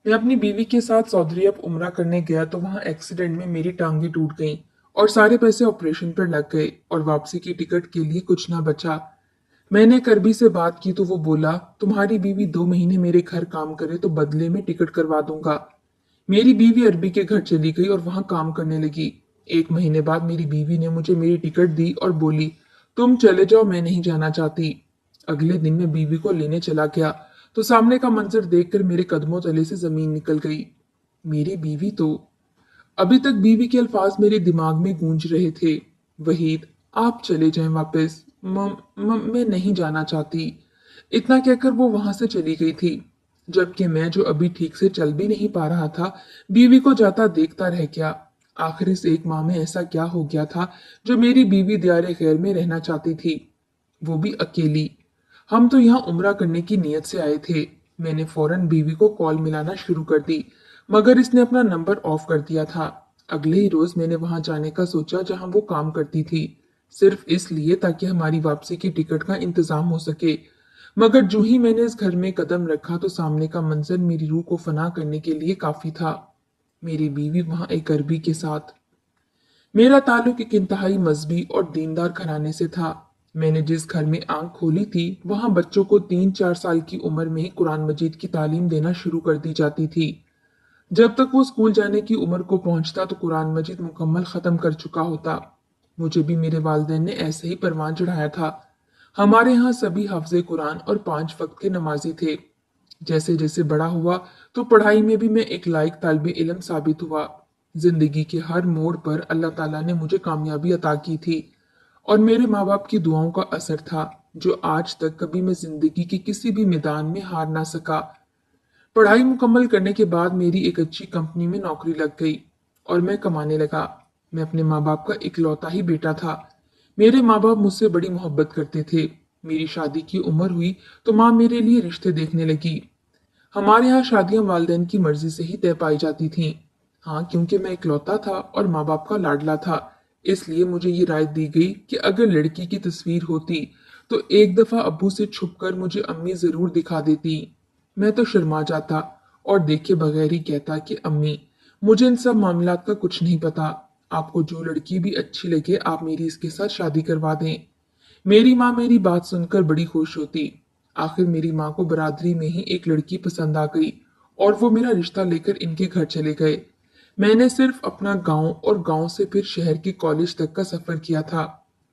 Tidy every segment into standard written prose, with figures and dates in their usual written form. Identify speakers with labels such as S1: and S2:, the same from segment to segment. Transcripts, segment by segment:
S1: मैं अपनी बीवी के साथ सऊदी अरब उम्रा करने गया तो वहां एक्सीडेंट में मेरी टांगें टूट गईं और सारे पैसे ऑपरेशन पर लग गए और वापसी की टिकट के लिए कुछ ना बचा। मैंने करबी से बात की तो वो बोला, तुम्हारी बीवी 2 महीने मेरे घर काम करे तो बदले में टिकट करवा दूंगा। मेरी बीवी अरबी के घर चली गई और वहां काम करने लगी। 1 महीने बाद मेरी बीवी ने मुझे मेरी टिकट दी और बोली, तुम चले जाओ, मैं नहीं जाना चाहती। अगले दिन मैं बीवी को लेने चला गया तो सामने का मंजर देखकर मेरे कदमों तले से जमीन निकल गई। मेरी बीवी तो अभी तक बीवी के अल्फाज मेरे दिमाग में गूंज रहे थे। वहीद, आप चले जाएं वापस। मैं नहीं जाना चाहती। इतना कहकर वो वहां से चली गई थी, जबकि मैं जो अभी ठीक से चल भी नहीं पा रहा था, बीवी को जाता देखता रह गया। आखिर इस 1 माह में ऐसा क्या हो गया था जो मेरी बीवी दियारे खैर में रहना चाहती थी, वो भी अकेली। हम तो यहाँ उम्रा करने की नीयत से आए थे। मैंने फौरन बीवी को कॉल मिलाना शुरू कर दी, मगर इसने अपना नंबर ऑफ कर दिया था। अगले ही रोज मैंने वहां जाने का सोचा जहां वो काम करती थी, सिर्फ इसलिए ताकि हमारी वापसी की टिकट का इंतजाम हो सके। मगर जो ही मैंने इस घर में कदम रखा तो सामने का मंजर मेरी रूह को फना करने के लिए काफी था। मेरी बीवी वहां एक अरबी के साथ। मेरा ताल्लुक एक इंतहाई मजहबी और दीनदार घराने से था। मैंने जिस घर में आंख खोली थी वहां बच्चों को 3-4 साल की उम्र में ही कुरान मजीद की तालीम देना शुरू कर दी जाती थी। जब तक वो स्कूल जाने की उम्र को पहुंचता तो कुरान मजीद मुकम्मल खत्म कर चुका होता। मुझे भी मेरे वालिदैन ने ऐसे ही परवान चढ़ाया था। हमारे यहाँ सभी हाफिज़े कुरान और 5 वक्त के नमाजी थे। जैसे जैसे बड़ा हुआ तो पढ़ाई में भी मैं एक लायक तालिबे इल्म साबित हुआ। जिंदगी के हर मोड़ पर अल्लाह ताला ने मुझे कामयाबी अता की थी और मेरे माँ बाप की दुआओं का असर था, जो आज तक कभी मैं जिंदगी के किसी भी मैदान में हार ना सका। पढ़ाई मुकम्मल करने के बाद मेरी एक अच्छी कंपनी में नौकरी लग गई और मैं कमाने लगा। मैं अपने माँ बाप का इकलौता ही बेटा था। मेरे माँ बाप मुझसे बड़ी मोहब्बत करते थे। मेरी शादी की उम्र हुई तो माँ मेरे लिए रिश्ते देखने लगी। हमारे यहाँ शादियां वालिदैन की मर्जी से ही तय पाई जाती थीं। हाँ, क्योंकि मैं इकलौता था और माँ बाप का लाडला था, इसलिए मुझे ये राय दी गई कि अगर लड़की की तस्वीर होती तो एक दफा अब्बू से छुपकर मुझे अम्मी जरूर दिखा देती। मैं तो शर्मा जाता और देखे बगैर ही कहता कि अम्मी, मुझे इन सब मामलात का कुछ नहीं पता। आपको जो लड़की भी अच्छी लगे आप मेरी इसके साथ शादी करवा दें। मेरी माँ मेरी बात सुनकर बड़ी खुश होती। आखिर मेरी माँ को बरादरी में ही एक लड़की पसंद आ गई और वो मेरा रिश्ता लेकर इनके घर चले गए। मैंने सिर्फ अपना गांव और गांव से फिर शहर के कॉलेज तक का सफर किया था,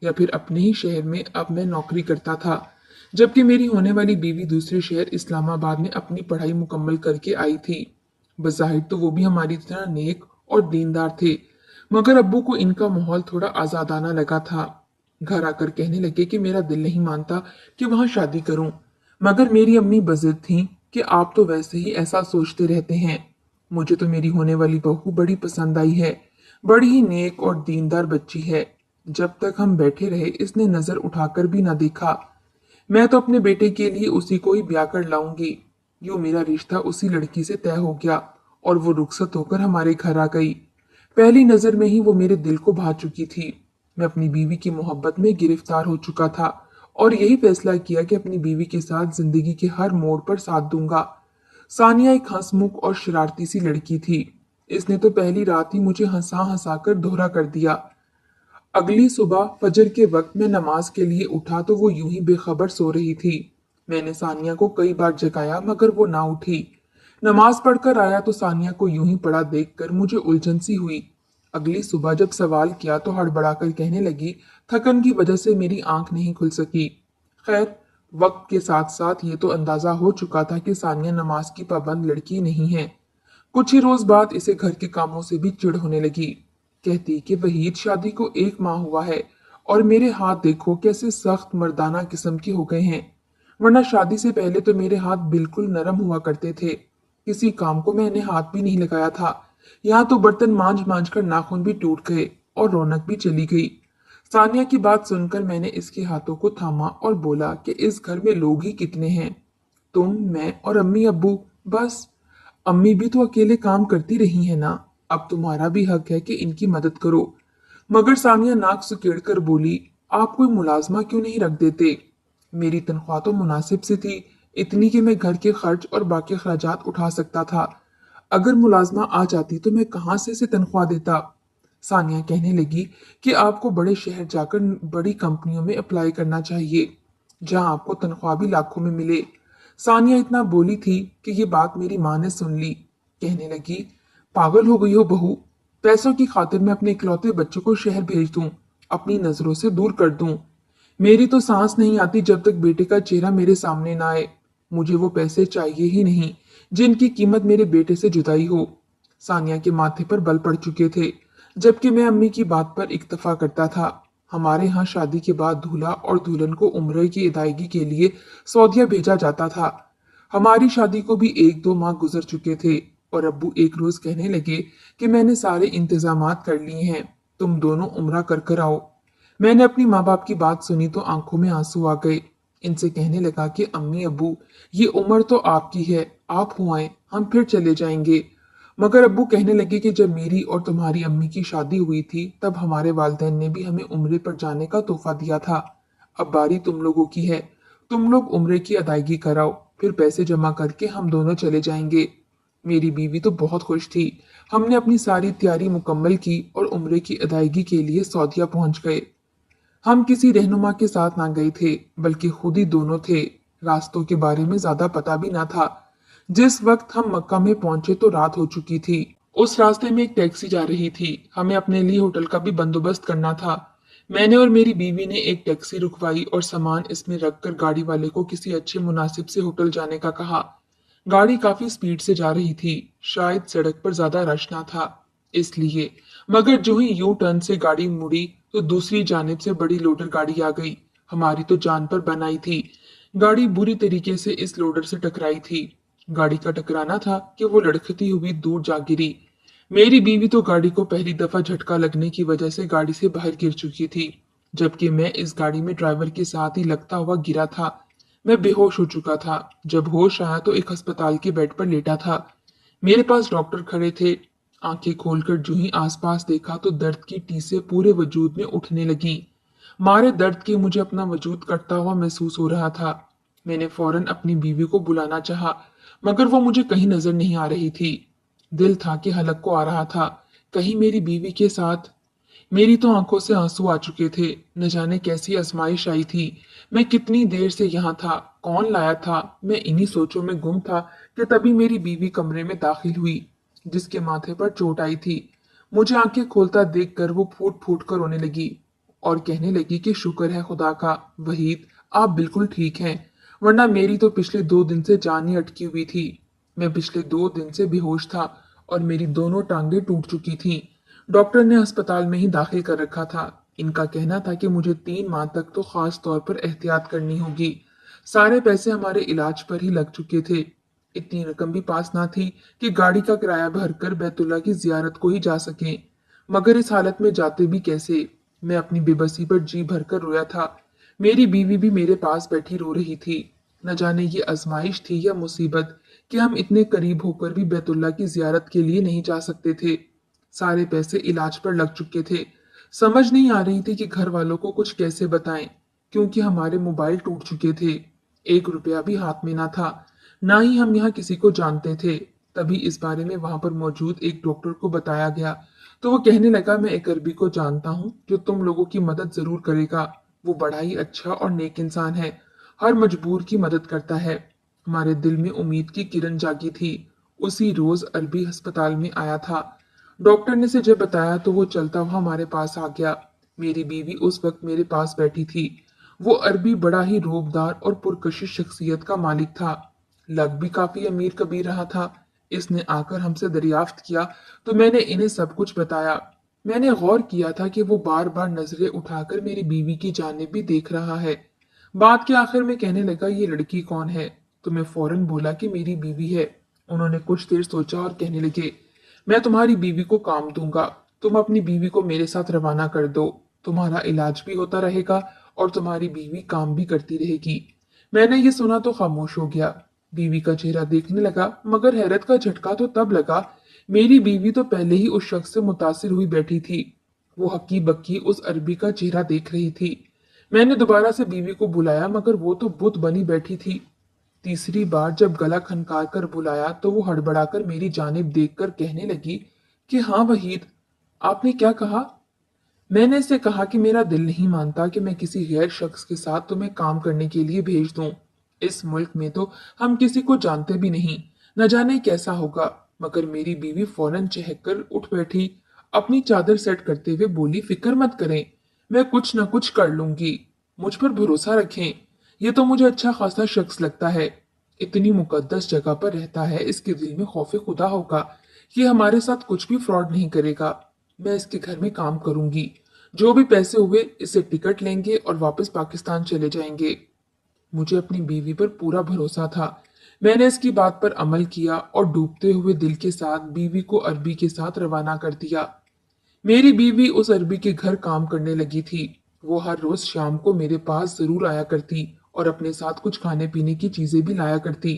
S1: या फिर अपने ही शहर में अब मैं नौकरी करता था, जबकि मेरी होने वाली बीवी दूसरे शहर इस्लामाबाद में अपनी पढ़ाई मुकम्मल करके आई थी। बज़ाहिर तो वो भी हमारी तरह नेक और दीनदार थे, मगर अब्बू को इनका माहौल थोड़ा आजादाना लगा था। घर आकर कहने लगे कि मेरा दिल नहीं मानता कि वहां शादी करूं, मगर मेरी अम्मी बज़िद थीं कि आप तो वैसे ही ऐसा सोचते रहते हैं। मुझे तो मेरी होने वाली बहू बड़ी पसंद आई है। बड़ी ही नेक और दीनदार बच्ची है। जब तक हम बैठे रहे इसने नजर उठाकर भी ना देखा। मैं तो अपने बेटे के लिए उसी को ही ब्याह कर लाऊंगी। यूं मेरा रिश्ता उसी लड़की से तय हो गया और वो रुखसत होकर हमारे घर आ गई। पहली नजर में ही वो मेरे दिल को भा चुकी थी। मैं अपनी बीवी की मोहब्बत में गिरफ्तार हो चुका था और यही फैसला किया कि अपनी बीवी के साथ जिंदगी के हर मोड़ पर साथ दूंगा। सानिया एक हंसमुख और शरारती सी लड़की थी। इसने तो पहली रात ही मुझे हंसा हंसा कर दोहरा कर दिया। अगली सुबह फजर के वक्त मैं नमाज के लिए उठा तो वो यूं ही बेखबर सो रही थी। मैंने सानिया को कई बार जगाया मगर वो ना उठी। नमाज पढ़कर आया तो सानिया को यूं ही पड़ा देखकर मुझे उलझन सी हुई। अगली सुबह जब सवाल किया तो हड़बड़ाकर कहने लगी, थकन की वजह से मेरी आंख नहीं खुल सकी। खैर, वक्त के साथ साथ ये तो अंदाजा हो चुका था कि सानिया नमाज की पाबंद लड़की नहीं है। कुछ ही रोज बाद इसे घर के कामों से भी चिढ़ होने लगी। कहती कि वहीद, शादी को 1 माह हुआ है और मेरे हाथ देखो कैसे सख्त मर्दाना किस्म के हो गए हैं, वरना शादी से पहले तो मेरे हाथ बिल्कुल नरम हुआ करते थे। किसी काम को मैंने हाथ भी नहीं लगाया था। यहाँ तो बर्तन मांज मांज कर नाखून भी टूट गए और रौनक भी चली गई। सानिया की बात सुनकर मैंने इसके हाथों को थामा और बोला कि इस घर में लोग ही कितने हैं, तुम, मैं और अम्मी अब्बू, बस। अम्मी भी तो अकेले काम करती रही है ना, अब तुम्हारा भी हक है कि इनकी मदद करो। मगर सानिया नाक सुकेड़ कर बोली, आप कोई मुलाजमा क्यों नहीं रख देते? मेरी तनख्वाह तो मुनासिब सी थी, इतनी कि मैं घर के खर्च और बाकी अखराजात उठा सकता था। अगर मुलाजमा आ जाती तो मैं कहाँ से इसे तनख्वाह देता। सानिया कहने लगी कि आपको बड़े शहर जाकर बड़ी कंपनियों में अप्लाई करना चाहिए, जहां आपको तनख्वाह भी लाखों में मिले। सानिया इतना बोली थी कि ये बात मेरी माँ ने सुन ली। कहने लगी, पागल हो गई हो बहू, पैसों की खातिर मैं अपने इकलौते बच्चों को शहर भेज दूं, अपनी नजरों से दूर कर दूं। मेरी तो सांस नहीं आती जब तक बेटे का चेहरा मेरे सामने ना आए। मुझे वो पैसे चाहिए ही नहीं जिनकी कीमत मेरे बेटे से जुदाई हो। सानिया के माथे पर बल पड़ चुके थे, जबकि मैं अम्मी की बात पर इक्तफा करता था। हमारे यहाँ शादी के बाद दूल्हा और दुल्हन को उम्र की अदायगी के लिए सऊदीया भेजा जाता था। हमारी शादी को भी 1-2 माह गुजर चुके थे और अब्बू एक रोज कहने लगे कि मैंने सारे इंतजामात कर लिए हैं, तुम दोनों उम्रा कर कर आओ। मैंने अपनी माँ बाप की बात सुनी तो आंखों में आंसू आ गए। इनसे कहने लगा कि अम्मी अब्बू, ये उम्र तो आपकी है, आप हो आए, हम फिर चले जाएंगे। मगर अब्बू कहने लगे कि जब मेरी और तुम्हारी अम्मी की शादी हुई थी तब हमारे वालिदैन ने भी हमें उम्रे पर जाने का तोहफा दिया था। अब बारी तुम लोगों की है, तुम लोग उम्रे की अदायगी कराओ, फिर पैसे जमा करके हम दोनों चले जाएंगे। मेरी बीवी तो बहुत खुश थी। हमने अपनी सारी तैयारी मुकम्मल की और उम्रे की अदायगी के लिए सऊदीया पहुंच गए। हम किसी रहनुमा के साथ ना गए थे, बल्कि खुद ही दोनों थे। रास्तों के बारे में ज्यादा पता भी ना था। जिस वक्त हम मक्का में पहुंचे तो रात हो चुकी थी। उस रास्ते में एक टैक्सी जा रही थी। हमें अपने लिए होटल का भी बंदोबस्त करना था। मैंने और मेरी बीवी ने एक टैक्सी रुकवाई और सामान इसमें रखकर गाड़ी वाले को किसी अच्छे मुनासिब से होटल जाने का कहा। गाड़ी काफी स्पीड से जा रही थी, शायद सड़क पर ज्यादा रश ना था इसलिए। मगर जो ही यू टर्न से गाड़ी मुड़ी तो दूसरी जानिब से बड़ी लोडर गाड़ी आ गई। हमारी तो जान पर बनाई थी। गाड़ी बुरी तरीके से इस लोडर से टकराई थी। गाड़ी का टकराना था कि वो लड़खती हुई दूर जा गिरी। मेरी बीवी तो गाड़ी को पहली दफा झटका लगने की वजह से गाड़ी से बाहर गिर चुकी थी, जबकि मैं इस गाड़ी में ड्राइवर के साथ ही लगता हुआ गिरा था। मैं बेहोश हो चुका था। जब होश आया तो एक अस्पताल के बेड पर लेटा था। मेरे पास डॉक्टर खड़े थे। आंखें खोलकर जो ही आसपास देखा तो दर्द की टीसें पूरे वजूद में उठने लगी। मारे दर्द के मुझे अपना वजूद कटता हुआ महसूस हो रहा था। मैंने फौरन अपनी बीवी को बुलाना चाहा, मगर वो मुझे कहीं नजर नहीं आ रही थी। दिल था कि हलक को आ रहा था, कहीं मेरी बीवी के साथ। मेरी तो आंखों से आंसू आ चुके थे। न जाने कैसी आजमाइश आई थी। मैं कितनी देर से यहाँ था, कौन लाया था, मैं इन्हीं सोचों में गुम था कि तभी मेरी बीवी कमरे में दाखिल हुई, जिसके माथे पर चोट आई थी। मुझे आंखें खोलता देखकर वो फूट फूट कर रोने लगी और कहने लगी कि शुक्र है खुदा का, वहीद आप बिल्कुल ठीक हैं, वरना मेरी तो पिछले 2 दिन से जान ही अटकी हुई थी। मैं पिछले 2 दिन से बेहोश था और मेरी दोनों टांगे टूट चुकी थीं। डॉक्टर ने अस्पताल में ही दाखिल कर रखा था। इनका कहना था कि मुझे 3 माह तक तो खास तौर पर एहतियात करनी होगी। सारे पैसे हमारे इलाज पर ही लग चुके थे। इतनी रकम भी पास ना थी कि गाड़ी का किराया भरकर बैतुल्ला की जियारत को ही जा सकें। मगर इस हालत में जाते भी कैसे? मैं अपनी बेबसी पर जी भरकर रोया था। मेरी बीवी भी मेरे पास बैठी रो रही थी। न जाने ये आजमाइश थी या मुसीबत कि हम इतने करीब होकर भी बैतुल्ला की जियारत के लिए नहीं जा सकते थे। सारे पैसे इलाज पर लग चुके थे। समझ नहीं आ रही थी कि घर वालों को कुछ कैसे बताएं, क्योंकि हमारे मोबाइल टूट चुके थे। 1 रुपया भी हाथ में ना था। ना ही हम यहाँ किसी को जानते थे। तभी इस बारे में वहां पर मौजूद एक डॉक्टर को बताया गया तो वो कहने लगा, मैं एक अरबी को जानता हूँ जो तुम लोगों की मदद जरूर करेगा। वो बड़ा ही अच्छा और नेक इंसान है, हर मजबूर की मदद करता है। हमारे दिल में उम्मीद की किरण जागी थी। उसी रोज अरबी अस्पताल में आया था। डॉक्टर ने से जब बताया तो वो चलता हुआ हमारे पास आ गया। मेरी बीवी उस वक्त मेरे पास बैठी थी। वो अरबी बड़ा ही रोबदार और पुरकशिश शख्सियत का मालिक था। लग भी काफी अमीर कबीर रहा था। इसने आकर हमसे दरियाफ्त किया तो मैंने इन्हें सब कुछ बताया। मैंने गौर किया था कि वो बार बार नजरें उठाकर मेरी बीवी की जानिब भी देख रहा है। बात के आखिर में कहने लगा, ये लड़की कौन है? तो मैं फौरन बोला कि मेरी बीवी है। उन्होंने कुछ देर सोचा और कहने लगे, मैं तुम्हारी बीवी को काम दूंगा। तुम अपनी बीवी को मेरे साथ रवाना कर दो। तुम्हारा इलाज भी होता रहेगा और तुम्हारी बीवी काम भी करती रहेगी। मैंने ये सुना तो खामोश हो गया। बीवी का चेहरा देखने लगा, मगर हैरत का झटका तो तब लगा। मेरी बीवी तो पहले ही उस शख्स से मुतासिर हुई बैठी थी। वो हक्की बक्की उस अरबी का चेहरा देख रही थी। मैंने दोबारा से बीवी को बुलाया, मगर वो तो बुत बनी बैठी थी। तीसरी बार जब गला खनकार कर बुलाया तो वो हड़बड़ाकर मेरी जानिब देखकर कहने लगी कि हाँ वहीद, आपने क्या कहा? मैंने इसे कहा कि मेरा दिल नहीं मानता कि मैं किसी गैर शख्स के साथ तुम्हें काम करने के लिए भेज दूं। इस मुल्क में तो हम किसी को जानते भी नहीं, न जाने कैसा होगा। मगर मेरी बीवी फौरन चहक कर उठ बैठी, अपनी चादर सेट करते हुए बोली, फिक्र मत करें, मैं कुछ न कुछ कर लूंगी, मुझ पर भरोसा रखें। ये तो मुझे अच्छा खासा शख्स लगता है, इतनी मुकद्दस जगह पर रहता है, इसके दिल में खौफ खुदा होगा, ये हमारे साथ कुछ भी फ्रॉड नहीं करेगा। मैं इसके घर में काम करूंगी, जो भी पैसे हुए इससे टिकट लेंगे और वापस पाकिस्तान चले जाएंगे। मुझे अपनी बीवी पर पूरा भरोसा था। मैंने इसकी बात पर अमल किया और डूबते हुए दिल के साथ बीवी को अरबी के साथ रवाना कर दिया। मेरी बीवी उस अरबी के घर काम करने लगी थी। वो हर रोज शाम को मेरे पास जरूर आया करती और अपने साथ कुछ खाने पीने की चीजें भी लाया करती।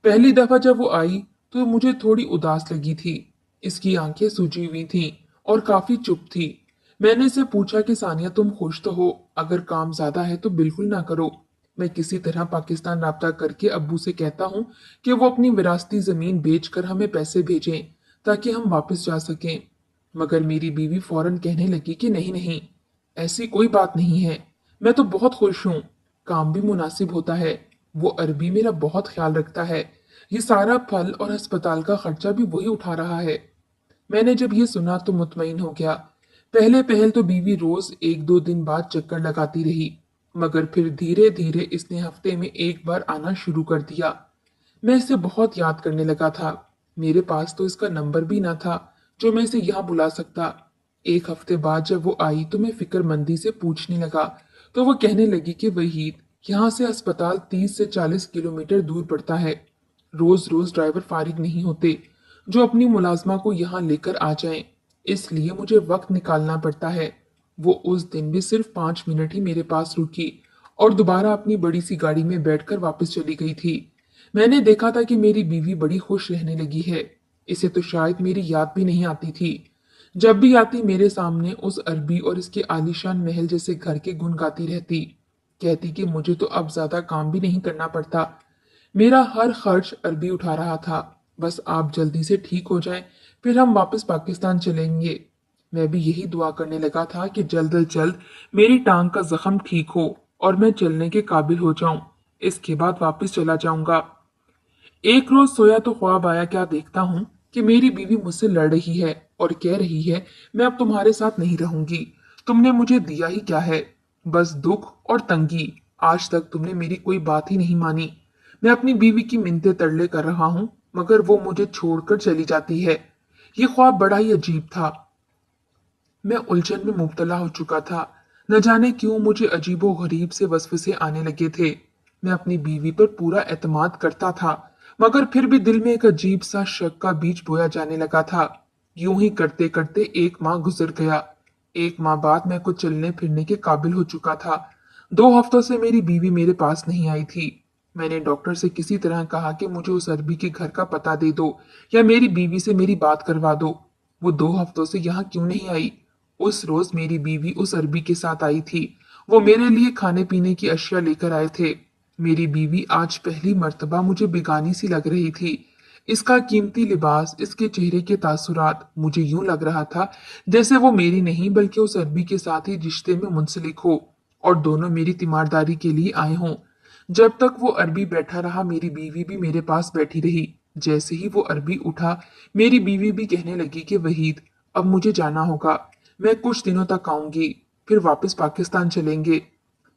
S1: पहली दफा जब वो आई तो मुझे थोड़ी उदास लगी थी। इसकी आंखें सूजी हुई थीं और काफी चुप थी। मैंने इसे पूछा कि सानिया, तुम खुश तो हो? अगर काम ज्यादा है तो बिल्कुल ना करो। मैं किसी तरह पाकिस्तान राब्ता करके अब्बू से कहता हूँ कि वो अपनी विरासती जमीन बेचकर हमें पैसे भेजें ताकि हम वापस जा सकें। मगर मेरी बीवी फौरन कहने लगी कि नहीं नहीं, ऐसी कोई बात नहीं है, मैं तो बहुत खुश हूँ, काम भी मुनासिब होता है, वो अरबी मेरा बहुत ख्याल रखता है, ये सारा फल और अस्पताल का खर्चा भी वही उठा रहा है। मैंने जब ये सुना तो मुतमईन हो गया। पहले पहल तो बीवी रोज एक दो दिन बाद चक्कर लगाती रही, मगर फिर धीरे धीरे इसने हफ्ते में एक बार आना शुरू कर दिया। मैं इसे बहुत याद करने लगा था। मेरे पास तो इसका नंबर भी ना था जो मैं इसे यहाँ बुला सकता। एक हफ्ते बाद जब वो आई तो मैं फिक्रमंदी से पूछने लगा तो वो कहने लगी कि वहीद, यहाँ से अस्पताल 30 से 40 किलोमीटर दूर पड़ता है। रोज रोज ड्राइवर फारिग नहीं होते जो अपनी मुलाजमा को यहाँ लेकर आ जाएं, इसलिए मुझे वक्त निकालना पड़ता है। वो उस दिन भी सिर्फ 5 मिनट ही मेरे पास रुकी और दोबारा अपनी बड़ी सी गाड़ी में बैठकर वापस चली गई थी। मैंने देखा था कि मेरी बीवी बड़ी खुश रहने लगी है। इसे तो शायद मेरी याद भी नहीं आती थी। जब भी आती मेरे सामने उस अरबी और इसके आलीशान महल जैसे घर के गुण गाती रहती। कहती कि मुझे तो अब ज्यादा काम भी नहीं करना पड़ता, मेरा हर खर्च अरबी उठा रहा था, बस आप जल्दी से ठीक हो जाएं, फिर हम वापस पाकिस्तान चलेंगे। मैं भी यही दुआ करने लगा था कि जल्द अज जल्द मेरी टांग का जख्म ठीक हो और मैं चलने के काबिल हो जाऊं। इसके बाद वापस चला जाऊंगा। एक रोज सोया तो ख्वाब आया, क्या देखता हूँ कि मेरी बीवी मुझसे लड़ रही है और कह रही है, मैं अब तुम्हारे साथ नहीं रहूंगी, तुमने मुझे दिया ही क्या है, बस दुख और तंगी, आज तक तुमने मेरी कोई बात ही नहीं मानी। मैं अपनी बीवी की मिन्नतें तरले कर रहा हूँ मगर वो मुझे छोड़कर चली जाती है। ये ख्वाब बड़ा ही अजीब था। मैं उलझन में मुब्तला हो चुका था। न जाने क्यों मुझे अजीबो गरीब से वसवसे आने लगे थे। मैं अपनी बीवी पर पूरा एतमाद करता था मगर फिर भी दिल में एक अजीब सा शक का बीज बोया जाने लगा था। यूं ही करते करते एक माह गुजर गया। एक माह बाद मैं कुछ चलने फिरने के काबिल हो चुका था। 2 हफ्तों से मेरी बीवी मेरे पास नहीं आई थी। मैंने डॉक्टर से किसी तरह कहा कि मुझे उस अरबी के घर का पता दे दो या मेरी बीवी से मेरी बात करवा दो। वो 2 हफ्तों से यहाँ क्यों नहीं आई? उस रोज मेरी बीवी उस अरबी के साथ आई थी। वो मेरे लिए खाने पीने की अशिया लेकर आए थे। मेरी बीवी आज पहली मर्तबा मुझे बेगानी सी लग रही थी। इसका कीमती लिबास, इसके चेहरे के तासुरात, मुझे यूं लग रहा था जैसे वो मेरी नहीं बल्कि उस अरबी के साथ ही रिश्ते में मुंसलिक हो और दोनों मेरी तीमारदारी के लिए आए हों। जब तक वो अरबी बैठा रहा मेरी बीवी भी मेरे पास बैठी रही। जैसे ही वो अरबी उठा मेरी बीवी भी कहने लगी कि वहीद, अब मुझे जाना होगा, मैं कुछ दिनों तक आऊंगी, फिर वापस पाकिस्तान चलेंगे,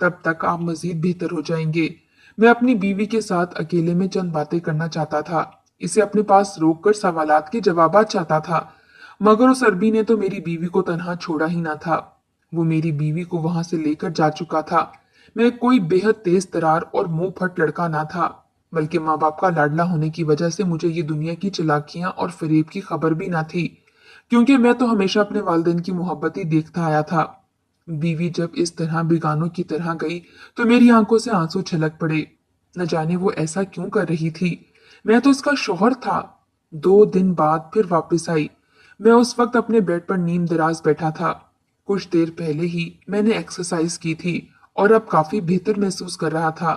S1: तब तक आप मजीद बेहतर हो जाएंगे। मैं अपनी बीवी के साथ अकेले में चंद बातें करना चाहता था, इसे अपने पास रोककर सवालात के जवाबात चाहता था, मगर उस अरबी ने तो मेरी बीवी को तन्हा छोड़ा ही ना था। वो मेरी बीवी को वहां से लेकर जा चुका था। मैं कोई बेहद तेज तरार और मुंह फट लड़का ना था, बल्कि माँ बाप का लाडला होने की वजह से मुझे ये दुनिया की चालाकियां और फरेब की खबर भी ना थी, क्योंकि मैं तो हमेशा अपने वालिदैन की मोहब्बत ही देखता आया था। बीवी जब इस तरह बेगानों की तरह गई तो मेरी आंखों से आंसू छलक पड़े। न जाने वो ऐसा क्यों कर रही थी। मैं तो उसका शौहर था। 2 दिन बाद फिर वापस आई। मैं उस वक्त अपने बेड पर नीम दराज बैठा था। कुछ देर पहले ही मैंने एक्सरसाइज की थी और अब काफी बेहतर महसूस कर रहा था।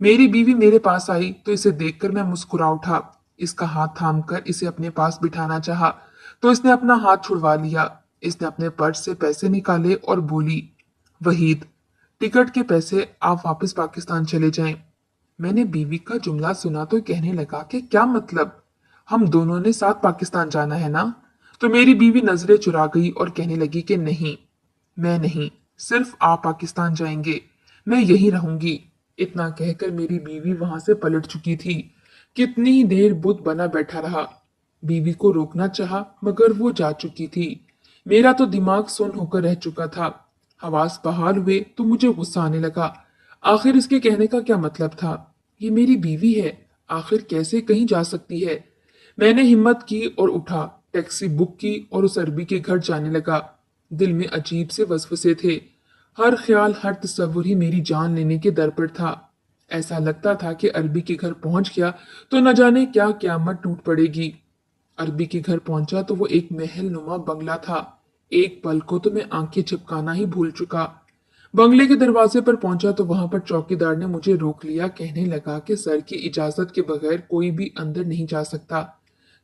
S1: मेरी बीवी मेरे पास आई तो इसे देखकर मैं मुस्कुरा उठा। इसका हाथ थाम कर इसे अपने पास बिठाना चाहा तो इसने अपना हाथ छुड़वा लिया। इसने अपने पर्स से पैसे निकाले और बोली, वहीद, टिकट के पैसे, आप वापस पाकिस्तान चले जाएं। मैंने बीवी का जुमला सुना तो कहने लगा कि क्या मतलब, हम दोनों ने साथ पाकिस्तान जाना है ना? तो मेरी बीवी नजरें चुरा गई और कहने लगी कि नहीं, मैं नहीं, सिर्फ आप पाकिस्तान जाएंगे, मैं यहीं रहूंगी। इतना कहकर मेरी बीवी वहां से पलट चुकी थी। कितनी ही देर बुत बना बैठा रहा। बीवी को रोकना चाहा मगर वो जा चुकी थी। मेरा तो दिमाग सुन्न होकर रह चुका था। हवास बहाल हुए तो मुझे गुस्सा आने लगा। आखिर इसके कहने का क्या मतलब था? ये मेरी बीवी है, आखिर कैसे कहीं जा सकती है? मैंने हिम्मत की और उठा, टैक्सी बुक की और उस अरबी के घर जाने लगा। दिल में अजीब से वसवसे थे। हर ख्याल, हर तस्वुर ही मेरी जान लेने के दर पर था। ऐसा लगता था कि अरबी के घर पहुंच गया तो न जाने क्या क्यामत टूट पड़ेगी। अरबी के घर पहुंचा तो वो एक महल नुमा बंगला था। एक पल को तो मैं आंखें झपकाना ही भूल चुका। बंगले के दरवाजे पर पहुंचा तो वहां पर चौकीदार ने मुझे रोक लिया। कहने लगा कि सर की इजाजत के बगैर कोई भी अंदर नहीं जा सकता।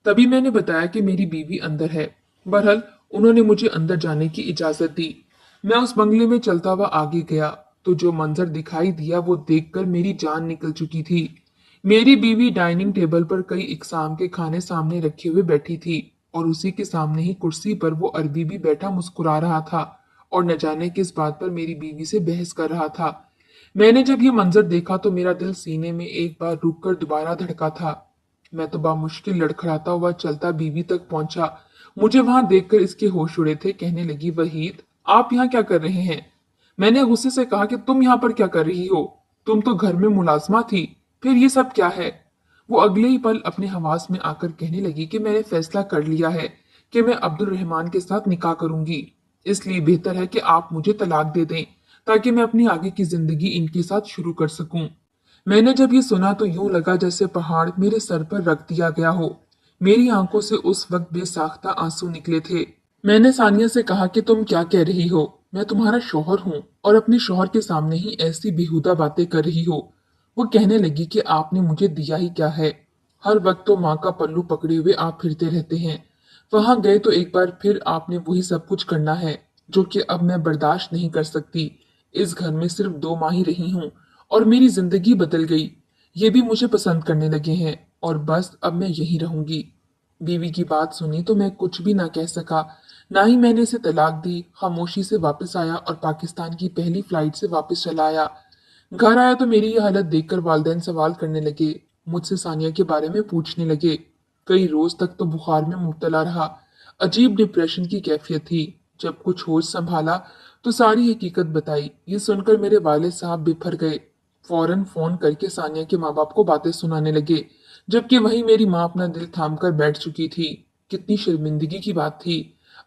S1: तभी मैंने बताया कि मेरी बीवी अंदर है। बहरहाल उन्होंने मुझे अंदर जाने की इजाजत दी। मैं उस बंगले में चलता हुआ आगे गया तो जो मंजर दिखाई दिया वो देखकर मेरी जान निकल चुकी थी। मेरी बीवी डाइनिंग टेबल पर कई इकसाम के खाने सामने रखे हुए बैठी थी और उसी के सामने ही कुर्सी पर वो अरबी भी बैठा मुस्कुरा रहा था और न जाने किस बात पर मेरी बीवी से बहस कर रहा था। मैंने जब ये मंजर देखा तो मेरा दिल सीने में एक बार रुककर दोबारा धड़का था। मैं तो बामुश्किल लड़खड़ाता हुआ चलता बीवी तक पहुंचा। मुझे वहां देखकर इसके होश उड़े थे। कहने लगी, वहीद, आप यहाँ क्या कर रहे हैं? मैंने गुस्से से कहा कि तुम यहाँ पर क्या कर रही हो? तुम तो घर में मुलाजमा थी, फिर ये सब क्या है? वो अगले ही पल अपने हवास में आकर कहने लगी कि मैंने फैसला कर लिया है कि मैं अब्दुल रहमान के साथ निकाह करूंगी। इसलिए बेहतर है कि आप मुझे तलाक दे दें ताकि मैं अपनी आगे की जिंदगी इनके साथ शुरू कर सकूं। मैंने जब ये सुना तो यूं लगा जैसे पहाड़ मेरे सर पर रख दिया गया हो। मेरी आंखों से उस वक्त बेसाख्ता आंसू निकले थे। मैंने सानिया से कहा कि तुम क्या कह रही हो? मैं तुम्हारा शौहर हूँ और अपने शौहर के सामने ही ऐसी बेहुदा बातें कर रही हो। वो कहने लगी कि आपने मुझे दिया ही क्या है? हर वक्त तो माँ का पल्लू पकड़े हुए आप फिरते रहते हैं। वहां गए तो एक बार फिर आपने वही सब कुछ करना है जो कि अब मैं बर्दाश्त नहीं कर सकती। इस घर में सिर्फ 2 माह ही रही हूँ और मेरी जिंदगी बदल गई। ये भी मुझे पसंद करने लगे हैं और बस अब मैं यहीं रहूंगी। बीवी की बात सुनी तो मैं कुछ भी ना कह सका। ना ही मैंने इसे तलाक दी। खामोशी से वापस आया और पाकिस्तान की पहली फ्लाइट से वापस चला आया। घर आया तो मेरी ये हालत देखकर वालिदैन सवाल करने लगे। मुझसे सानिया के बारे में पूछने लगे। कई रोज तक तो बुखार में मुब्तला रहा। अजीब डिप्रेशन की कैफियत थी। जब कुछ होश संभाला तो सारी हकीकत बताई। ये सुनकर मेरे वालिद साहब बिफर गए। फौरन फोन करके सानिया के माँ बाप को बातें सुनाने लगे, जबकि वहीं मेरी माँ अपना दिल थाम कर बैठ चुकी थी। कितनी शर्मिंदगी की बात थी।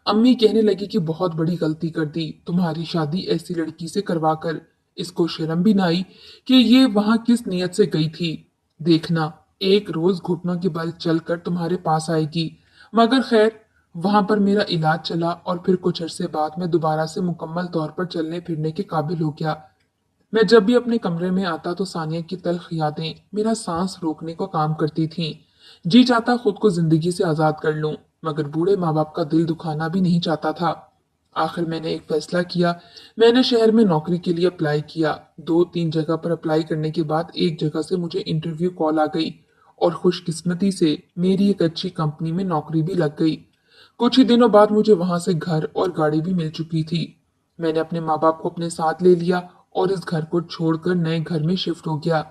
S1: अम्मी कहने लगी कि बहुत बड़ी गलती कर दी तुम्हारी शादी ऐसी लड़की से करवा कर। इसको शर्म भी ना आई कि ये वहां किस नियत से गई थी। देखना, एक रोज घुटनों के बल चलकर तुम्हारे पास आएगी। मगर खैर, वहां पर मेरा इलाज चला और फिर कुछ अरसे बाद मैं दोबारा से मुकम्मल तौर पर चलने फिरने के काबिल हो गया। मैं जब भी अपने कमरे में आता तो सानिया की तल्ख यादें मेरा सांस रोकने को काम करती थीं। जी चाहता खुद को जिंदगी से आजाद कर लूं, मगर बूढ़े माँ बाप का दिल दुखाना भी नहीं चाहता था। आखिर मैंने एक फैसला किया। मैंने शहर में नौकरी के लिए अप्लाई किया। 2-3 जगह पर अप्लाई करने के बाद एक जगह से मुझे इंटरव्यू कॉल आ गई और खुशकिस्मती से मेरी एक अच्छी कंपनी में नौकरी भी लग गई। कुछ ही दिनों बाद मुझे वहां से घर और गाड़ी भी मिल चुकी थी। मैंने अपने माँ बाप को अपने साथ ले लिया और इस घर को छोड़कर नए घर में शिफ्ट हो गया।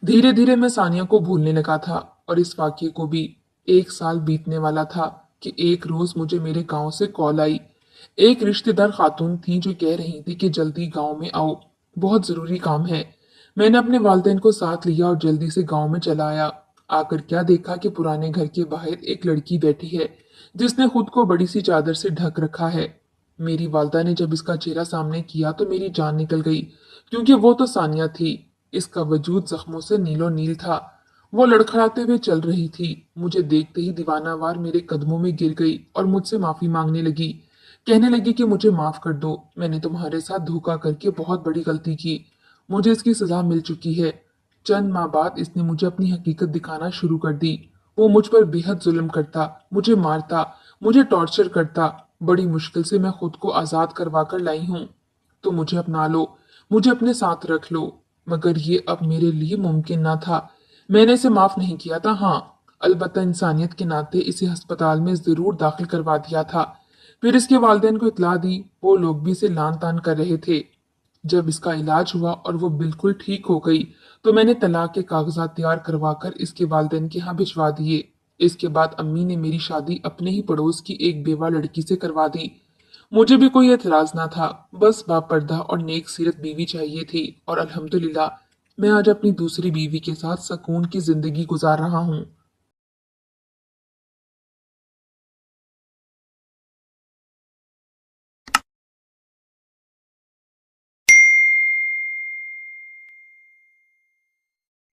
S1: धीरे धीरे मैं सानिया को भूलने लगा था और इस वाक्य को भी। 1 साल बीतने वाला था कि एक रोज मुझे मेरे गांव से कॉल आई। एक रिश्तेदार खातून थी जो कह रही थी कि जल्दी गांव में आओ, बहुत जरूरी काम है। मैंने अपने वालिदैन को साथ लिया और जल्दी से गांव में चला आया। आकर क्या देखा कि पुराने घर के बाहर एक लड़की बैठी है जिसने खुद को बड़ी सी चादर से ढक रखा है। मेरी वालदा ने जब इसका चेहरा सामने किया तो मेरी जान निकल गई, क्योंकि वो तो सानिया थी। इसका वजूद जख्मों से नीलो नील था। वो लड़खड़ाते हुए चल रही थी। मुझे देखते ही दीवानावार मेरे कदमों में गिर गई और मुझसे माफी मांगने लगी। कहने लगी कि मुझे माफ कर दो, मैंने तुम्हारे साथ धोखा करके बहुत बड़ी गलती की। मुझे इसकी सजा मिल चुकी है। चंद माह बाद इसने मुझे अपनी हकीकत दिखाना शुरू कर दी। वो मुझ पर बेहद जुल्म करता, मुझे मारता, मुझे टॉर्चर करता। बड़ी मुश्किल से मैं खुद को आजाद करवा कर लाई हूँ। तो मुझे अपना लो, मुझे अपने साथ रख लो। मगर ये अब मेरे लिए मुमकिन ना था। मैंने इसे माफ नहीं किया था, हाँ, अलबत्ता इंसानियत के नाते इसे अस्पताल में जरूर दाखिल करवा दिया था। फिर इसके वालिदैन को इत्तला दी, वो लोग भी इसे लान तान कर रहे थे। जब इसका इलाज हुआ और वो बिल्कुल ठीक हो गई, तो मैंने तलाक के कागजात तैयार करवा कर इसके वालिदैन के यहाँ भिजवा दिए। इसके बाद अम्मी ने मेरी शादी अपने ही पड़ोस की एक बेवा लड़की से करवा दी। मुझे भी कोई एतराज ना था, बस बापर्दा और नेक सीरत बीवी चाहिए थी, और अल्हम्दुलिल्लाह मैं आज अपनी दूसरी बीवी के साथ सुकून की जिंदगी गुजार रहा हूँ।